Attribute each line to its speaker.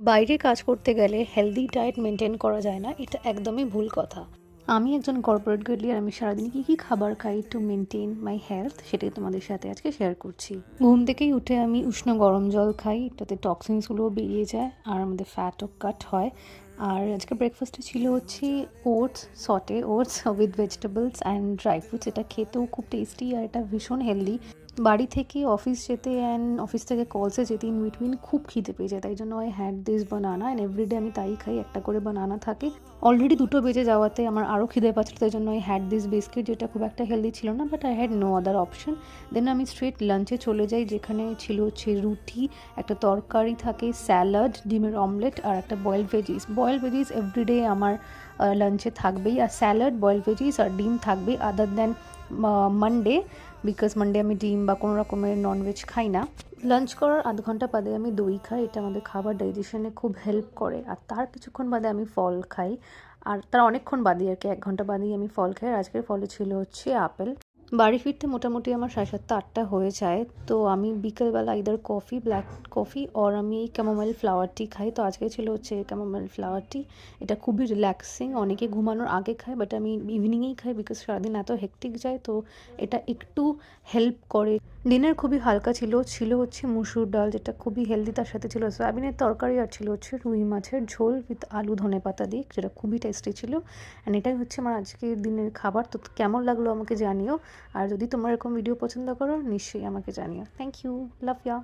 Speaker 1: বাইরে কাজ করতে গেলে হেলদি ডায়েট মেনটেন করা যায় না, এটা একদমই ভুল কথা। আমি একজন কর্পোরেট গার্লি আর আমি সারাদিন কী খাবার খাই টু মেনটেন মাই হেলথ সেটাই তোমাদের সাথে আজকে শেয়ার করছি। ঘুম থেকেই উঠে আমি উষ্ণ গরম জল খাই, এটাতে টক্সিনসগুলোও বেরিয়ে যায় আর আমাদের ফ্যাটও কাট হয়। আর আজকে ব্রেকফাস্টে ছিল হচ্ছে oats, saute oats with vegetables and dry fruits. এটা খেতেও খুব টেস্টি আর এটা ভীষণ হেলদি। বাড়ি থেকে অফিস যেতে অ্যান্ড অফিস থেকে কলসে যেতে ইন বিটুইন খুব খিদে পেয়ে যায়, তাই জন্য I had this banana and everyday আমি তাই খাই, একটা করে বানানা থাকে। অলরেডি 2টো বেজে যাওয়াতে আমার আরও খিদে পাচ্ছিল, তাই জন্য আই হ্যাড দিস বিস্কিট, যেটা খুব একটা হেলদি ছিল না, but I had no other option. Then আমি স্ট্রেট লাঞ্চে চলে যাই, যেখানে ছিল হচ্ছে রুটি, একটা তরকারি থাকে, স্যালাড, ডিমের অমলেট আর একটা বয়েলড ভেজিস এভরিডে আমার লাঞ্চে থাকবেই। আর স্যালাড, বয়েলড ভেজিস আর ডিম থাকবেই, other than Monday, because Monday আমি ডিম বা কোনো রকমের ননভেজ খাই না। লাঞ্চ করার আধ ঘন্টা বাদে আমি দই খাই, এটা আমাদের খাবার ডাইজেশনে খুব হেল্প করে। আর তার কিছুক্ষণ বাদে আমি ফল খাই, আর তার অনেকক্ষণ বাদে আর কি 1 ঘন্টা বাদেই আমি ফল খাই। আর আজকের ফলে ছিল হচ্ছে আপেল। বাড়ি ফিরতে মোটামুটি আমার 7:30 8টা হয়ে যায়। তো আমি বিকেলবেলা either coffee, black coffee or আমি ক্যামোমাইল ফ্লাওয়ার টি খাই। তো আজকে ছিল হচ্ছে ক্যামোমাইল ফ্লাওয়ার টি। এটা খুবই রিল্যাক্সিং, অনেকে ঘুমানোর আগে খায়, বাট আমি ইভিনিংয়েই খাই, বিকজ সারাদিন এত হেক্টিক যায়, তো এটা একটু হেল্প করে। ডিনার খুবই হালকা ছিল হচ্ছে মুসুর ডাল, যেটা খুবই হেলদি, তার সাথে ছিল সয়াবিনের তরকারি আর ছিল হচ্ছে রুই মাছের ঝোল উইথ আলু ধনেপাতা দিয়ে, যেটা খুবই টেস্টি ছিল। অ্যান্ড এটাই হচ্ছে আমার আজকের দিনের খাবার। তো কেমন লাগলো আমাকে জানিও, আর যদি তোমরা এরকম ভিডিও পছন্দ করো নিশ্চয়ই আমাকে জানিও। Thank you, love yeah.